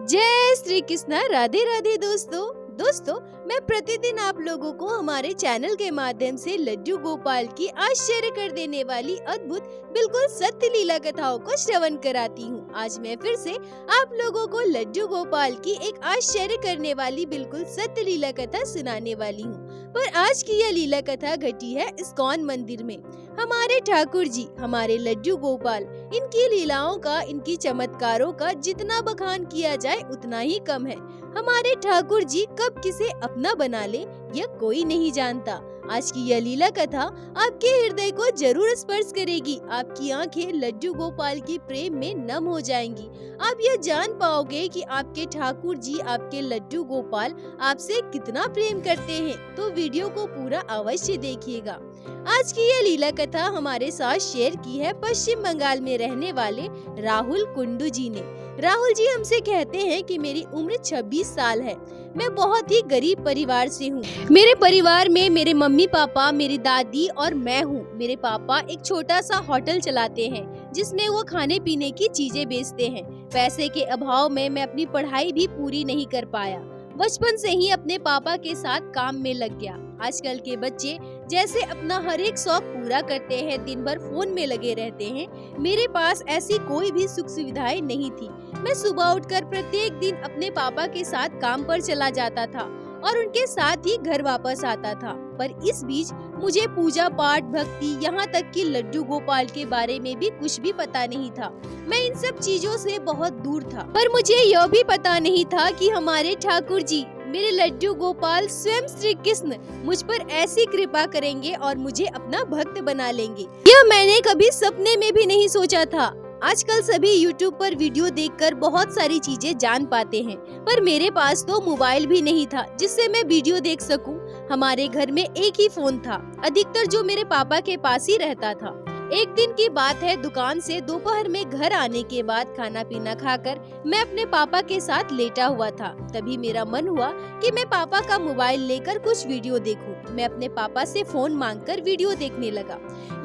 जय श्री कृष्णा। राधे राधे दोस्तों, मैं प्रतिदिन आप लोगों को हमारे चैनल के माध्यम से लड्डू गोपाल की आश्चर्य कर देने वाली अद्भुत बिल्कुल सत्य लीला कथाओं को श्रवण कराती हूँ। आज मैं फिर से आप लोगों को लड्डू गोपाल की एक आश्चर्य करने वाली बिल्कुल सत्य लीला कथा सुनाने वाली हूँ। पर आज की यह लीला कथा घटी है इस्कॉन मंदिर में। हमारे ठाकुर जी, हमारे लड्डू गोपाल, इनकी लीलाओं का, इनकी चमत्कारों का जितना बखान किया जाए उतना ही कम है। हमारे ठाकुर जी कब किसे अपना बना ले यह कोई नहीं जानता। आज की यह लीला कथा आपके हृदय को जरूर स्पर्श करेगी। आपकी आंखें लड्डू गोपाल की प्रेम में नम हो जाएंगी। आप यह जान पाओगे कि आपके ठाकुर जी, आपके लड्डू गोपाल आपसे कितना प्रेम करते हैं। तो वीडियो को पूरा अवश्य देखिएगा। आज की यह लीला कथा हमारे साथ शेयर की है पश्चिम बंगाल में रहने वाले राहुल कुंडू जी ने। राहुल जी हमसे कहते हैं कि मेरी उम्र 26 साल है। मैं बहुत ही गरीब परिवार से हूँ। मेरे परिवार में मेरे मम्मी पापा, मेरी दादी और मैं हूँ। मेरे पापा एक छोटा सा होटल चलाते हैं जिसमें वो खाने पीने की चीजें बेचते हैं। पैसे के अभाव में मैं अपनी पढ़ाई भी पूरी नहीं कर पाया। बचपन से ही अपने पापा के साथ काम में लग गया। आजकल के बच्चे जैसे अपना हर एक शौक पूरा करते हैं, दिन भर फोन में लगे रहते हैं, मेरे पास ऐसी कोई भी सुख सुविधाएं नहीं थी। मैं सुबह उठकर प्रत्येक दिन अपने पापा के साथ काम पर चला जाता था और उनके साथ ही घर वापस आता था। पर इस बीच मुझे पूजा पाठ, भक्ति, यहाँ तक कि लड्डू गोपाल के बारे में भी कुछ भी पता नहीं था। मैं इन सब चीजों से बहुत दूर था। पर मुझे यह भी पता नहीं था कि हमारे ठाकुर जी, मेरे लड्डू गोपाल, स्वयं श्री कृष्ण मुझ पर ऐसी कृपा करेंगे और मुझे अपना भक्त बना लेंगे। यह मैंने कभी सपने में भी नहीं सोचा था। आजकल सभी YouTube पर वीडियो देखकर बहुत सारी चीजें जान पाते हैं, पर मेरे पास तो मोबाइल भी नहीं था जिससे मैं वीडियो देख सकूं। हमारे घर में एक ही फोन था, अधिकतर जो मेरे पापा के पास ही रहता था। एक दिन की बात है, दुकान से दोपहर में घर आने के बाद खाना पीना खाकर मैं अपने पापा के साथ लेटा हुआ था। तभी मेरा मन हुआ कि मैं पापा का मोबाइल लेकर कुछ वीडियो देखूं। मैं अपने पापा से फोन मांगकर वीडियो देखने लगा।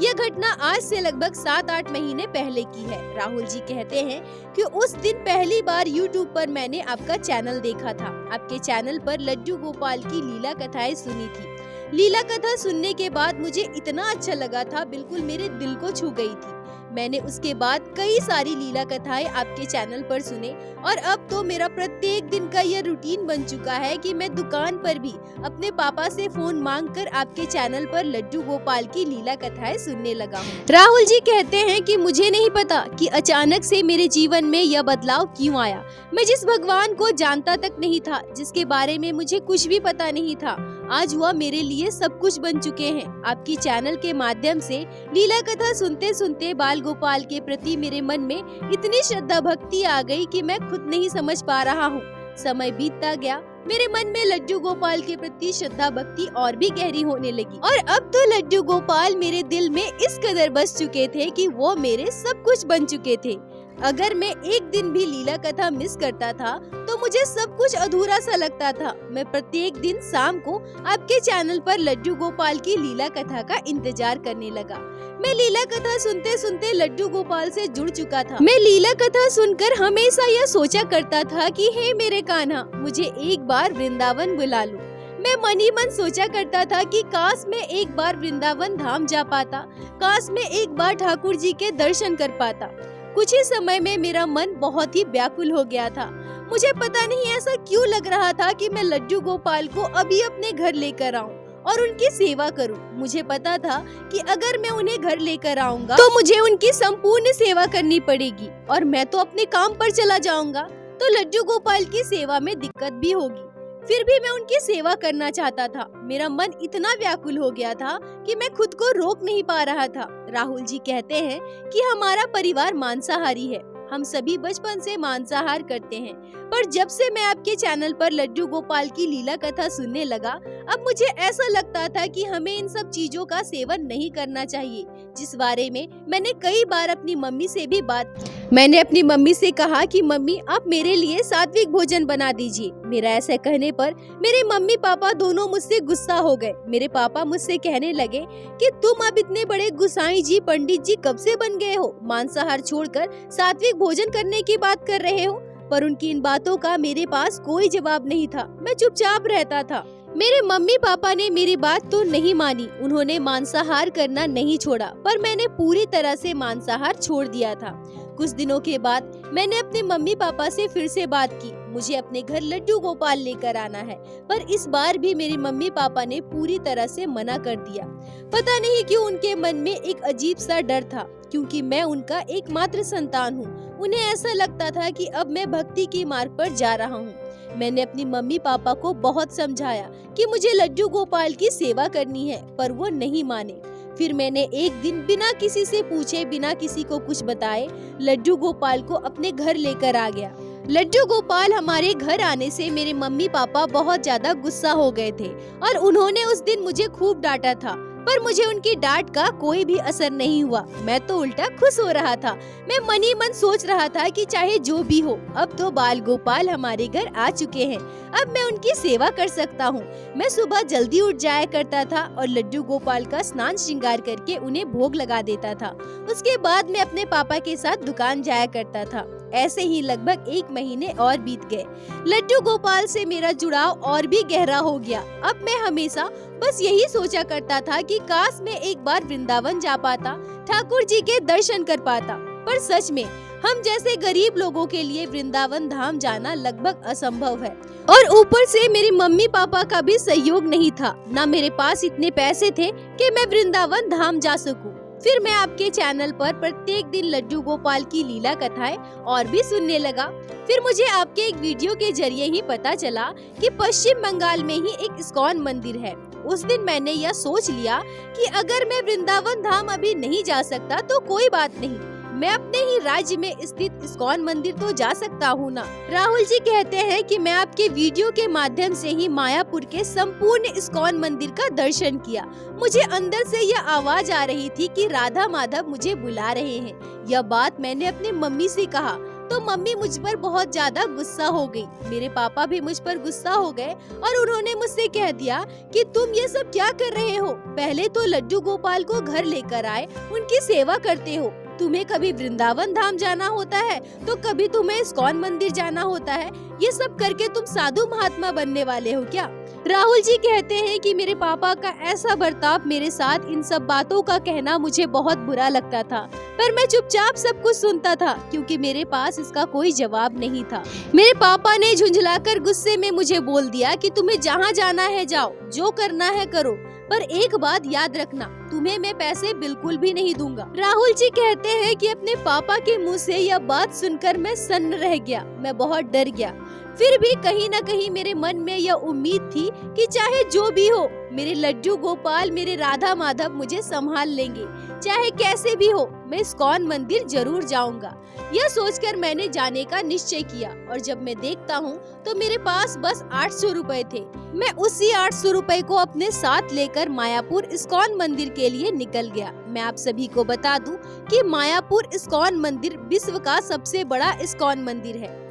यह घटना आज से लगभग 7-8 महीने पहले की है। राहुल जी कहते हैं कि उस दिन पहली बार YouTube पर मैंने आपका चैनल देखा था। आपके चैनल पर लड्डू गोपाल की लीला कथाएं सुनी थी। लीला कथा सुनने के बाद मुझे इतना अच्छा लगा था, बिल्कुल मेरे दिल को छू गई थी। मैंने उसके बाद कई सारी लीला कथाएं आपके चैनल पर सुने और अब तो मेरा प्रत्येक दिन का यह रूटीन बन चुका है कि मैं दुकान पर भी अपने पापा से फोन मांगकर आपके चैनल पर लड्डू गोपाल की लीला कथाएं सुनने लगा हूँ। राहुल जी कहते हैं कि मुझे नहीं पता कि अचानक से मेरे जीवन में यह बदलाव क्यों आया। मैं जिस भगवान को जानता तक नहीं था, जिसके बारे में मुझे कुछ भी पता नहीं था, आज वह मेरे लिए सब कुछ बन चुके हैं। आपकी चैनल के माध्यम से लीला कथा सुनते सुनते बाल गोपाल के प्रति मेरे मन में इतनी श्रद्धा भक्ति आ गई कि मैं खुद नहीं समझ पा रहा हूँ। समय बीतता गया, मेरे मन में लड्डू गोपाल के प्रति श्रद्धा भक्ति और भी गहरी होने लगी और अब तो लड्डू गोपाल मेरे दिल में इस कदर बस चुके थे कि वो मेरे सब कुछ बन चुके थे। अगर मैं एक दिन भी लीला कथा मिस करता था तो मुझे सब कुछ अधूरा सा लगता था। मैं प्रत्येक दिन शाम को आपके चैनल पर लड्डू गोपाल की लीला कथा का इंतजार करने लगा। मैं लीला कथा सुनते सुनते लड्डू गोपाल से जुड़ चुका था। मैं लीला कथा सुनकर हमेशा यह सोचा करता था कि हे मेरे कान्हा, मुझे एक बार वृंदावन बुला लो। मैं मन ही मन सोचा करता था कि काश मैं एक बार वृंदावन धाम जा पाता, काश मैं एक बार ठाकुर जी के दर्शन कर पाता। कुछ ही समय में मेरा मन बहुत ही व्याकुल हो गया था। मुझे पता नहीं ऐसा क्यों लग रहा था कि मैं लड्डू गोपाल को अभी अपने घर लेकर आऊं और उनकी सेवा करूं। मुझे पता था कि अगर मैं उन्हें घर लेकर आऊंगा तो मुझे उनकी संपूर्ण सेवा करनी पड़ेगी और मैं तो अपने काम पर चला जाऊंगा, तो लड्डू गोपाल की सेवा में दिक्कत भी होगी। फिर भी मैं उनकी सेवा करना चाहता था। मेरा मन इतना व्याकुल हो गया था कि मैं खुद को रोक नहीं पा रहा था। राहुल जी कहते हैं कि हमारा परिवार मांसाहारी है। हम सभी बचपन से मांसाहार करते हैं, पर जब से मैं आपके चैनल पर लड्डू गोपाल की लीला कथा सुनने लगा, अब मुझे ऐसा लगता था कि हमें इन सब चीजों का सेवन नहीं करना चाहिए, जिस बारे में मैंने कई बार अपनी मम्मी से भी बात की। मैंने अपनी मम्मी से कहा कि मम्मी, आप मेरे लिए सात्विक भोजन बना दीजिए। मेरा ऐसा कहने पर मेरे मम्मी पापा दोनों मुझसे गुस्सा हो गए। मेरे पापा मुझसे कहने लगे कि तुम अब इतने बड़े गुसाई जी, पंडित जी कब से बन गए हो? मांसाहार छोड़कर सात्विक भोजन करने की बात कर रहे हो। पर उनकी इन बातों का मेरे पास कोई जवाब नहीं था। मैं चुपचाप रहता था। मेरे मम्मी पापा ने मेरी बात तो नहीं मानी, उन्होंने मांसाहार करना नहीं छोड़ा, पर मैंने पूरी तरह से मांसाहार छोड़ दिया था। कुछ दिनों के बाद मैंने अपने मम्मी पापा से फिर से बात की, मुझे अपने घर लड्डू गोपाल लेकर आना है, पर इस बार भी मेरे मम्मी पापा ने पूरी तरह से मना कर दिया। पता नहीं क्यों उनके मन में एक अजीब सा डर था, क्योंकि मैं उनका एकमात्र संतान हूँ। उन्हें ऐसा लगता था कि अब मैं भक्ति की मार्ग पर जा रहा हूँ। मैंने अपनी मम्मी पापा को बहुत समझाया कि मुझे लड्डू गोपाल की सेवा करनी है, पर वो नहीं माने। फिर मैंने एक दिन बिना किसी से पूछे, बिना किसी को कुछ बताए, लड्डू गोपाल को अपने घर लेकर आ गया। लड्डू गोपाल हमारे घर आने से मेरे मम्मी पापा बहुत ज्यादा गुस्सा हो गए थे और उन्होंने उस दिन मुझे खूब डांटा था, पर मुझे उनकी डांट का कोई भी असर नहीं हुआ। मैं तो उल्टा खुश हो रहा था। मैं मन ही मन सोच रहा था कि चाहे जो भी हो, अब तो बाल गोपाल हमारे घर आ चुके हैं, अब मैं उनकी सेवा कर सकता हूँ। मैं सुबह जल्दी उठ जाया करता था और लड्डू गोपाल का स्नान श्रृंगार करके उन्हें भोग लगा देता था। उसके बाद मैं अपने पापा के साथ दुकान जाया करता था। ऐसे ही लगभग 1 महीने और बीत गए। लड्डू गोपाल से मेरा जुड़ाव और भी गहरा हो गया। अब मैं हमेशा बस यही सोचा करता था कि काश मैं एक बार वृंदावन जा पाता, ठाकुर जी के दर्शन कर पाता। पर सच में हम जैसे गरीब लोगों के लिए वृंदावन धाम जाना लगभग असंभव है। और ऊपर से मेरे मम्मी पापा का भी सहयोग नहीं था, ना मेरे पास इतने पैसे थे कि मैं वृंदावन धाम जा सकूं। फिर मैं आपके चैनल पर प्रत्येक दिन लड्डू गोपाल की लीला कथाएं और भी सुनने लगा। फिर मुझे आपके एक वीडियो के जरिए ही पता चला कि पश्चिम बंगाल में ही एक इस्कॉन मंदिर है। उस दिन मैंने यह सोच लिया कि अगर मैं वृंदावन धाम अभी नहीं जा सकता तो कोई बात नहीं, मैं अपने ही राज्य में स्थित इस्कॉन मंदिर तो जा सकता हूँ ना। राहुल जी कहते हैं कि मैं आपके वीडियो के माध्यम से ही मायापुर के संपूर्ण इस्कॉन मंदिर का दर्शन किया। मुझे अंदर से यह आवाज आ रही थी कि राधा माधव मुझे बुला रहे हैं। यह बात मैंने अपने मम्मी से कहा तो मम्मी मुझ पर बहुत ज्यादा गुस्सा हो गई। मेरे पापा भी मुझ पर गुस्सा हो गए और उन्होंने मुझसे कह दिया कि तुम ये सब क्या कर रहे हो, पहले तो लड्डू गोपाल को घर लेकर आए, उनकी सेवा करते हो, तुम्हें कभी वृंदावन धाम जाना होता है तो कभी तुम्हें इस्कॉन मंदिर जाना होता है, ये सब करके तुम साधु महात्मा बनने वाले हो क्या। राहुल जी कहते हैं कि मेरे पापा का ऐसा बर्ताव मेरे साथ, इन सब बातों का कहना मुझे बहुत बुरा लगता था, पर मैं चुपचाप सब कुछ सुनता था क्योंकि मेरे पास इसका कोई जवाब नहीं था। मेरे पापा ने झुंझलाकर गुस्से में मुझे बोल दिया कि तुम्हें जहाँ जाना है जाओ, जो करना है करो, पर एक बात याद रखना, तुम्हें मैं पैसे बिल्कुल भी नहीं दूंगा। राहुल जी कहते हैं कि अपने पापा के मुंह से यह बात सुनकर मैं सन्न रह गया, मैं बहुत डर गया। फिर भी कहीं न कहीं मेरे मन में यह उम्मीद थी कि चाहे जो भी हो, मेरे लड्डू गोपाल, मेरे राधा माधव मुझे संभाल लेंगे, चाहे कैसे भी हो, मैं इस्कॉन मंदिर जरूर जाऊंगा। यह सोचकर मैंने जाने का निश्चय किया और जब मैं देखता हूँ तो मेरे पास बस 800 रुपए थे। मैं उसी 800 रुपए को अपने साथ लेकर मायापुर इस्कॉन मंदिर के लिए निकल गया। मैं आप सभी को बता दूं कि मायापुर इस्कॉन मंदिर विश्व का सबसे बड़ा इस्कॉन मंदिर है।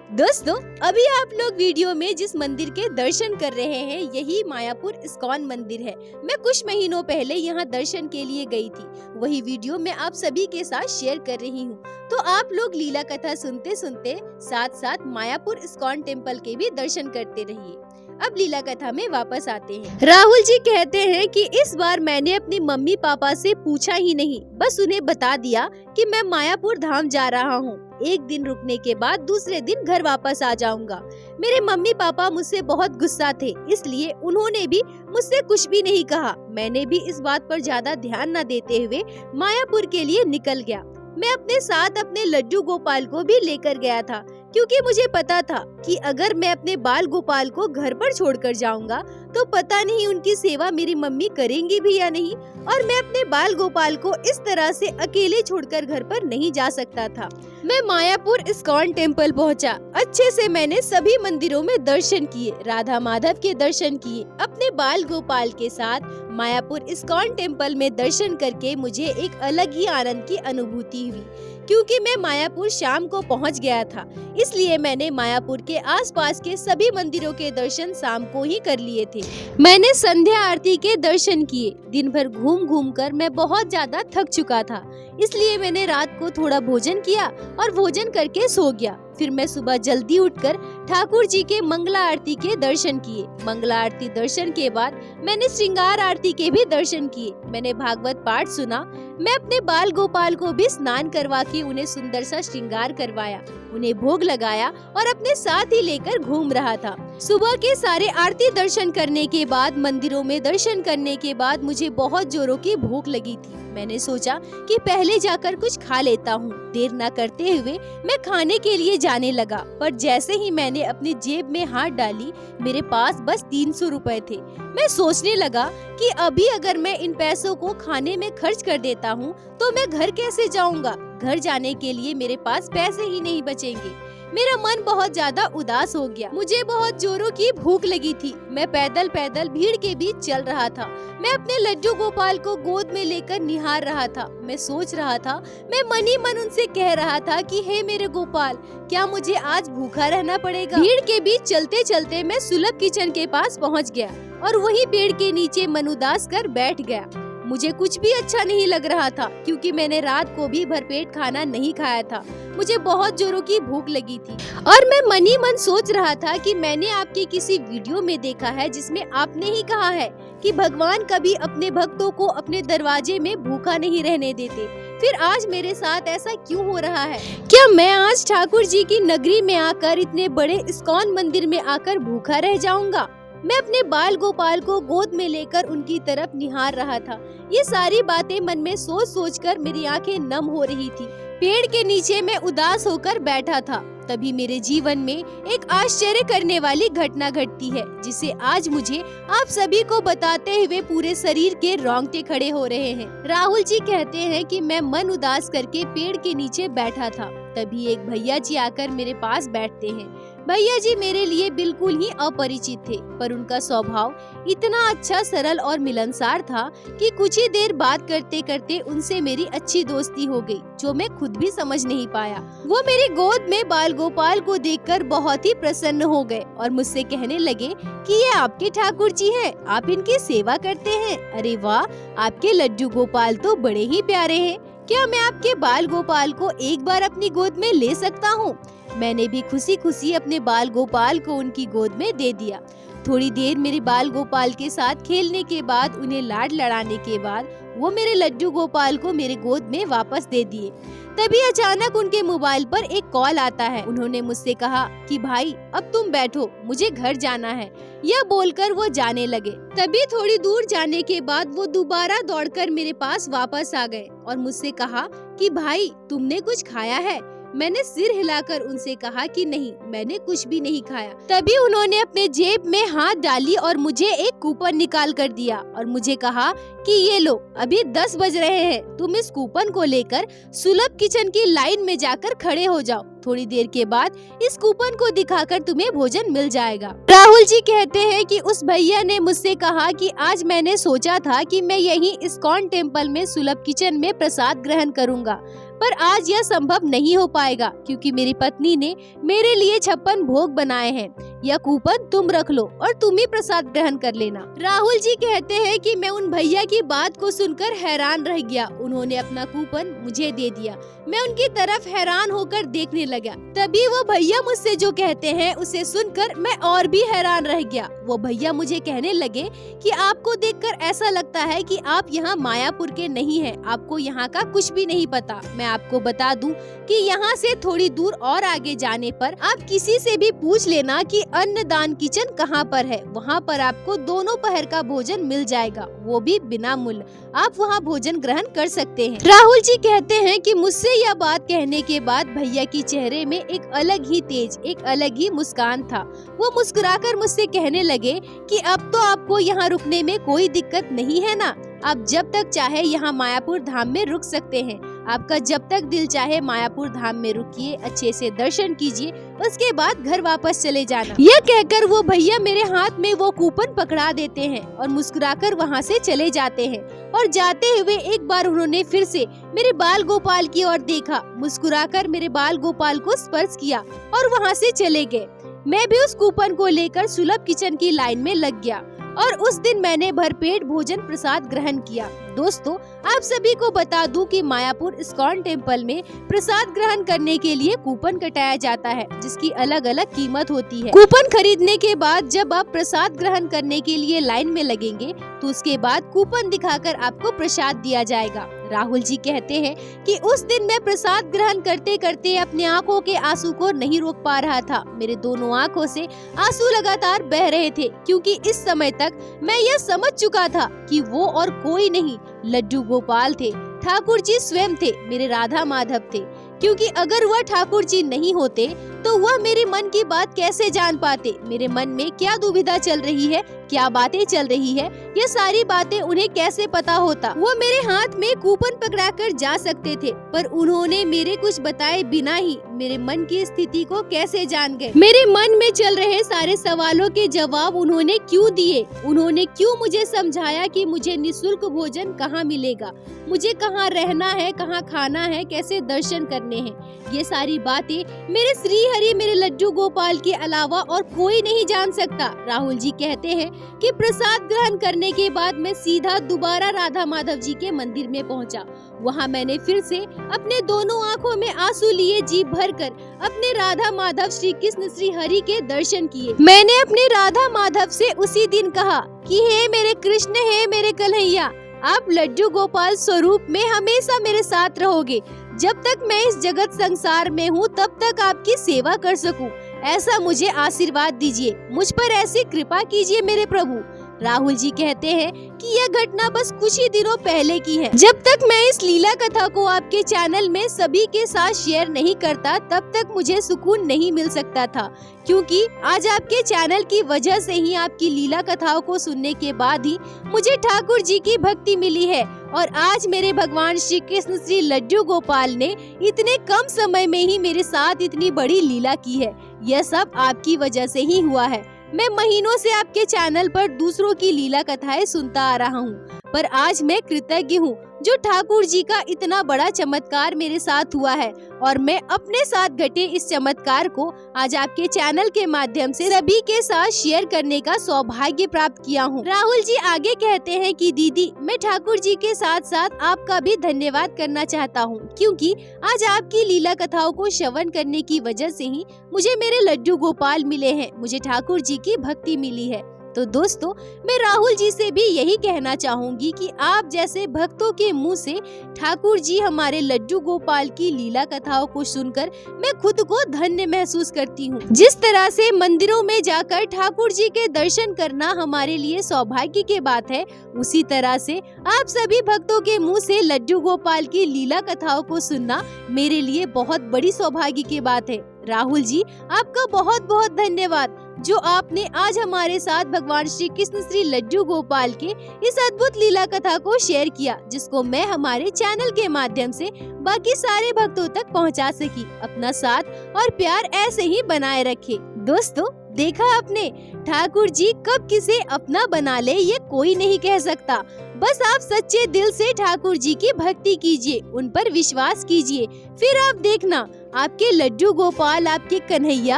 दोस्तों, अभी आप लोग वीडियो में जिस मंदिर के दर्शन कर रहे हैं, यही मायापुर इस्कॉन मंदिर है। मैं कुछ महीनों पहले यहाँ दर्शन के लिए गई थी, वही वीडियो मैं आप सभी के साथ शेयर कर रही हूँ। तो आप लोग लीला कथा सुनते सुनते साथ साथ मायापुर इस्कॉन टेम्पल के भी दर्शन करते रहिए। अब लीला कथा में वापस आते हैं। राहुल जी कहते हैं कि इस बार मैंने अपनी मम्मी पापा से पूछा ही नहीं, बस उन्हें बता दिया कि मैं मायापुर धाम जा रहा हूँ। एक दिन रुकने के बाद दूसरे दिन घर वापस आ जाऊंगा। मेरे मम्मी पापा मुझसे बहुत गुस्सा थे, इसलिए उन्होंने भी मुझसे कुछ भी नहीं कहा। मैंने भी इस बात पर ज्यादा ध्यान न देते हुए मायापुर के लिए निकल गया। मैं अपने साथ अपने लड्डू गोपाल को भी लेकर गया था, क्योंकि मुझे पता था कि अगर मैं अपने बाल गोपाल को घर पर छोड़कर जाऊंगा तो पता नहीं उनकी सेवा मेरी मम्मी करेंगी भी या नहीं, और मैं अपने बाल गोपाल को इस तरह से अकेले छोड़कर घर पर नहीं जा सकता था। मैं मायापुर इस्कॉन टेम्पल पहुंचा। अच्छे से मैंने सभी मंदिरों में दर्शन किए, राधा माधव के दर्शन किए। अपने बाल गोपाल के साथ मायापुर इस्कॉन टेम्पल में दर्शन करके मुझे एक अलग ही आनंद की अनुभूति हुई। क्योंकि मैं मायापुर शाम को पहुंच गया था, इसलिए मैंने मायापुर के आसपास के सभी मंदिरों के दर्शन शाम को ही कर लिए थे। मैंने संध्या आरती के दर्शन किए। दिन भर घूम घूम कर मैं बहुत ज्यादा थक चुका था, इसलिए मैंने रात को थोड़ा भोजन किया और भोजन करके सो गया। फिर मैं सुबह जल्दी उठकर ठाकुर जी के मंगला आरती के दर्शन किए। मंगला आरती दर्शन के बाद मैंने श्रृंगार आरती के भी दर्शन किए। मैंने भागवत पाठ सुना। मैं अपने बाल गोपाल को भी स्नान करवा के उन्हें सुंदर सा श्रृंगार करवाया, उन्हें भोग लगाया और अपने साथ ही लेकर घूम रहा था। सुबह के सारे आरती दर्शन करने के बाद, मंदिरों में दर्शन करने के बाद मुझे बहुत जोरों की भूख लगी थी। मैंने सोचा कि पहले जाकर कुछ खा लेता हूँ। देर न करते हुए मैं खाने के लिए जाने लगा, पर जैसे ही मैंने अपनी जेब में हाथ डाली, मेरे पास बस 300 रुपए थे। मैं सोचने लगा कि अभी अगर मैं इन पैसों को खाने में खर्च कर देता हूँ तो मैं घर कैसे जाऊँगा। घर जाने के लिए मेरे पास पैसे ही नहीं बचेंगे। मेरा मन बहुत ज्यादा उदास हो गया। मुझे बहुत जोरों की भूख लगी थी। मैं पैदल पैदल भीड़ के बीच चल रहा था। मैं अपने लड्डू गोपाल को गोद में लेकर निहार रहा था। मैं सोच रहा था, मैं मन ही मन उनसे कह रहा था कि हे मेरे गोपाल, क्या मुझे आज भूखा रहना पड़ेगा। भीड़ के बीच चलते चलते मैं सुलभ किचन के पास पहुँच गया और वही पेड़ के नीचे मन उदास कर बैठ गया। मुझे कुछ भी अच्छा नहीं लग रहा था, क्योंकि मैंने रात को भी भरपेट खाना नहीं खाया था। मुझे बहुत जोरों की भूख लगी थी और मैं मन ही मन सोच रहा था कि मैंने आपके किसी वीडियो में देखा है जिसमें आपने ही कहा है कि भगवान कभी अपने भक्तों को अपने दरवाजे में भूखा नहीं रहने देते। फिर आज मेरे साथ ऐसा क्यों हो रहा है? क्या मैं आज ठाकुर जी की नगरी में आकर, इतने बड़े इस्कॉन मंदिर में आकर भूखा रह जाऊंगा? मैं अपने बाल गोपाल को गोद में लेकर उनकी तरफ निहार रहा था। ये सारी बातें मन में सोच सोच कर मेरी आंखें नम हो रही थी। पेड़ के नीचे मैं उदास होकर बैठा था। तभी मेरे जीवन में एक आश्चर्य करने वाली घटना घटती है, जिसे आज मुझे आप सभी को बताते हुए पूरे शरीर के रोंगटे खड़े हो रहे हैं। राहुल जी कहते हैं कि मैं मन उदास करके पेड़ के नीचे बैठा था। तभी एक भैया जी आकर मेरे पास बैठते हैं। भैया जी मेरे लिए बिल्कुल ही अपरिचित थे, पर उनका स्वभाव इतना अच्छा, सरल और मिलनसार था कि कुछ ही देर बात करते करते उनसे मेरी अच्छी दोस्ती हो गई, जो मैं खुद भी समझ नहीं पाया। वो मेरी गोद में बाल गोपाल को देखकर बहुत ही प्रसन्न हो गए और मुझसे कहने लगे कि ये आपके ठाकुर जी हैं, आप इनकी सेवा करते हैं। अरे वाह, आपके लड्डू गोपाल तो बड़े ही प्यारे हैं। क्या मैं आपके बाल गोपाल को एक बार अपनी गोद में ले सकता हूँ? मैंने भी खुशी खुशी अपने बाल गोपाल को उनकी गोद में दे दिया। थोड़ी देर मेरे बाल गोपाल के साथ खेलने के बाद, उन्हें लाड लड़ाने के बाद, वो मेरे लड्डू गोपाल को मेरे गोद में वापस दे दिए। तभी अचानक उनके मोबाइल पर एक कॉल आता है। उन्होंने मुझसे कहा कि भाई अब तुम बैठो, मुझे घर जाना है। यह बोलकर वो जाने लगे। तभी थोड़ी दूर जाने के बाद वो दोबारा दौड़कर मेरे पास वापस आ गए और मुझसे कहा कि भाई तुमने कुछ खाया है? मैंने सिर हिलाकर उनसे कहा कि नहीं, मैंने कुछ भी नहीं खाया। तभी उन्होंने अपने जेब में हाथ डाली और मुझे एक कूपन निकाल कर दिया और मुझे कहा कि ये लो, अभी 10 बज रहे हैं, तुम इस कूपन को लेकर सुलभ किचन की लाइन में जाकर खड़े हो जाओ। थोड़ी देर के बाद इस कूपन को दिखाकर तुम्हें भोजन मिल जाएगा। राहुल जी कहते हैं कि उस भैया ने मुझसे कहा कि आज मैंने सोचा था कि मैं यहीं इस्कॉन टेम्पल में सुलभ किचन में प्रसाद ग्रहण करूंगा, पर आज यह संभव नहीं हो पाएगा क्योंकि मेरी पत्नी ने मेरे लिए 56 भोग बनाए हैं। यह कूपन तुम रख लो और तुम ही प्रसाद ग्रहण कर लेना। राहुल जी कहते हैं कि मैं उन भैया की बात को सुनकर हैरान रह गया। उन्होंने अपना कूपन मुझे दे दिया। मैं उनकी तरफ हैरान होकर देखने लगा। तभी वो भैया मुझसे जो कहते हैं उसे सुनकर मैं और भी हैरान रह गया। वो भैया मुझे कहने लगे कि आपको देखकर ऐसा लगता है कि आप यहाँ मायापुर के नहीं हैं, आपको यहाँ का कुछ भी नहीं पता। मैं आपको बता दूं कि यहाँ से थोड़ी दूर और आगे जाने पर आप किसी से भी पूछ लेना कि अन्नदान किचन कहाँ पर है। वहाँ पर आपको दोनों पहर का भोजन मिल जाएगा, वो भी बिना मूल्य। आप वहाँ भोजन ग्रहण कर सकते हैं। राहुल जी कहते हैं कि मुझसे यह बात कहने के बाद भैया की चेहरे में एक अलग ही तेज, एक अलग ही मुस्कान था। वो मुस्कुराकर मुझसे कहने लगे कि अब तो आपको यहाँ रुकने में कोई दिक्कत नहीं है ना, आप जब तक चाहे यहाँ मायापुर धाम में रुक सकते हैं। आपका जब तक दिल चाहे मायापुर धाम में रुकिए, अच्छे से दर्शन कीजिए, उसके बाद घर वापस चले जाना। यह कहकर वो भैया मेरे हाथ में वो कूपन पकड़ा देते हैं और मुस्कुराकर वहाँ से चले जाते हैं और जाते हुए एक बार उन्होंने फिर से मेरे बाल गोपाल की ओर देखा, मुस्कुराकर मेरे बाल गोपाल को स्पर्श किया और वहाँ से चले गए। मैं भी उस कूपन को लेकर सुलभ किचन की लाइन में लग गया और उस दिन मैंने भरपेट भोजन प्रसाद ग्रहण किया। दोस्तों, आप सभी को बता दूं कि मायापुर इस्कॉन टेम्पल में प्रसाद ग्रहण करने के लिए कूपन कटाया जाता है, जिसकी अलग अलग कीमत होती है। कूपन खरीदने के बाद जब आप प्रसाद ग्रहण करने के लिए लाइन में लगेंगे तो उसके बाद कूपन दिखाकर आपको प्रसाद दिया जाएगा। राहुल जी कहते हैं कि उस दिन मैं प्रसाद ग्रहण करते करते अपने आंखों के आंसू को नहीं रोक पा रहा था। मेरे दोनों आंखों से आंसू लगातार बह रहे थे, क्योंकि इस समय तक मैं यह समझ चुका था कि वो और कोई नहीं, लड्डू गोपाल थे। ठाकुर जी स्वयं थे, मेरे राधा माधव थे। क्योंकि अगर वह ठाकुर जी नहीं होते तो वह मेरे मन की बात कैसे जान पाते, मेरे मन में क्या दुविधा चल रही है, क्या बातें चल रही है, ये सारी बातें उन्हें कैसे पता होता। वो मेरे हाथ में कूपन पकड़ाकर जा सकते थे, पर उन्होंने मेरे कुछ बताए बिना ही मेरे मन की स्थिति को कैसे जान गए। मेरे मन में चल रहे सारे सवालों के जवाब उन्होंने क्यों दिए, उन्होंने क्यों मुझे समझाया कि मुझे निःशुल्क भोजन कहाँ मिलेगा, मुझे कहाँ रहना है, कहाँ खाना है, कैसे दर्शन करने हैं। ये सारी बातें मेरे श्री हरि, मेरे लड्डू गोपाल के अलावा और कोई नहीं जान सकता। राहुल जी कहते हैं कि प्रसाद ग्रहण करने के बाद मैं सीधा दोबारा राधा माधव जी के मंदिर में पहुंचा। वहां मैंने फिर से अपने दोनों आंखों में आंसू लिए जी भरकर अपने राधा माधव श्री कृष्ण श्री हरि के दर्शन किए। मैंने अपने राधा माधव से उसी दिन कहा कि हे मेरे कृष्ण, हे मेरे कन्हैया, आप लड्डू गोपाल स्वरूप में हमेशा मेरे साथ रहोगे। जब तक मैं इस जगत संसार में हूँ तब तक आपकी सेवा कर सकूं, ऐसा मुझे आशीर्वाद दीजिए, मुझ पर ऐसी कृपा कीजिए मेरे प्रभु। राहुल जी कहते हैं कि यह घटना बस कुछ ही दिनों पहले की है। जब तक मैं इस लीला कथा को आपके चैनल में सभी के साथ शेयर नहीं करता तब तक मुझे सुकून नहीं मिल सकता था, क्योंकि आज आपके चैनल की वजह से ही, आपकी लीला कथाओं को सुनने के बाद ही मुझे ठाकुर जी की भक्ति मिली है। और आज मेरे भगवान श्री कृष्ण श्री लड्डू गोपाल ने इतने कम समय में ही मेरे साथ इतनी बड़ी लीला की है। यह सब आपकी वजह से ही हुआ है। मैं महीनों से आपके चैनल पर दूसरों की लीला कथाएं सुनता आ रहा हूँ, पर आज मैं कृतज्ञ हूँ जो ठाकुर जी का इतना बड़ा चमत्कार मेरे साथ हुआ है, और मैं अपने साथ घटे इस चमत्कार को आज आपके चैनल के माध्यम से सभी के साथ शेयर करने का सौभाग्य प्राप्त किया हूँ। राहुल जी आगे कहते हैं कि दीदी, मैं ठाकुर जी के साथ साथ आपका भी धन्यवाद करना चाहता हूँ, क्योंकि आज आपकी लीला कथाओं को श्रवण करने की वजह से ही मुझे मेरे लड्डू गोपाल मिले हैं, मुझे ठाकुर जी की भक्ति मिली है। तो दोस्तों, मैं राहुल जी से भी यही कहना चाहूंगी कि आप जैसे भक्तों के मुंह से ठाकुर जी हमारे लड्डू गोपाल की लीला कथाओं को सुनकर मैं खुद को धन्य महसूस करती हूँ। जिस तरह से मंदिरों में जाकर ठाकुर जी के दर्शन करना हमारे लिए सौभाग्य की बात है, उसी तरह से आप सभी भक्तों के मुँह से लड्डू गोपाल की लीला कथाओं को सुनना मेरे लिए बहुत बड़ी सौभाग्य की बात है। राहुल जी, आपका बहुत बहुत धन्यवाद जो आपने आज हमारे साथ भगवान श्री कृष्ण श्री लड्डू गोपाल के इस अद्भुत लीला कथा को शेयर किया, जिसको मैं हमारे चैनल के माध्यम से बाकी सारे भक्तों तक पहुंचा सकी। अपना साथ और प्यार ऐसे ही बनाए रखे। दोस्तों, देखा आपने, ठाकुर जी कब किसे अपना बना ले ये कोई नहीं कह सकता। बस आप सच्चे दिल से ठाकुर जी की भक्ति कीजिए, उन पर विश्वास कीजिए, फिर आप देखना आपके लड्डू गोपाल, आपके कन्हैया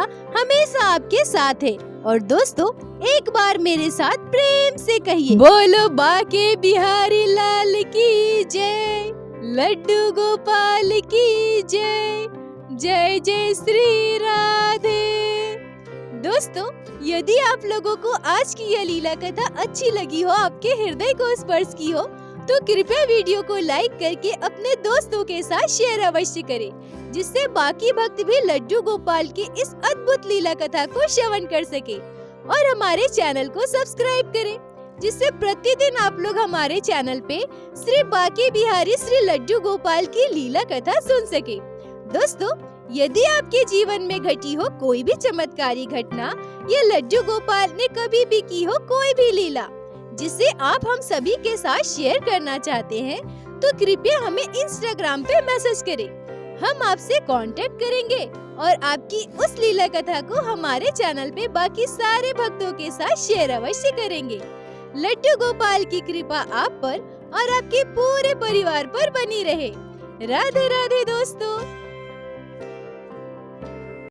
हमेशा आपके साथ है। और दोस्तों, एक बार मेरे साथ प्रेम से कहिए, बोलो बाके बिहारी लाल की जय, लड्डू गोपाल की जय, जय जय श्री राधे। दोस्तों, यदि आप लोगों को आज की यह लीला कथा अच्छी लगी हो, आपके हृदय को स्पर्श की हो, तो कृपया वीडियो को लाइक करके अपने दोस्तों के साथ शेयर अवश्य करें, जिससे बाकी भक्त भी लड्डू गोपाल की इस अद्भुत लीला कथा को श्रवण कर सके। और हमारे चैनल को सब्सक्राइब करें, जिससे प्रतिदिन आप लोग हमारे चैनल पे श्री बाके बिहारी श्री लड्डू गोपाल की लीला कथा सुन सके। दोस्तों, यदि आपके जीवन में घटी हो कोई भी चमत्कारी घटना या लड्डू गोपाल ने कभी भी की हो कोई भी लीला जिसे आप हम सभी के साथ शेयर करना चाहते हैं, तो कृपया हमें इंस्टाग्राम पे मैसेज करें। हम आपसे कांटेक्ट करेंगे और आपकी उस लीला कथा को हमारे चैनल पे बाकी सारे भक्तों के साथ शेयर अवश्य करेंगे। लड्डू गोपाल की कृपा आप पर और आपके पूरे परिवार पर बनी रहे। राधे राधे दोस्तों।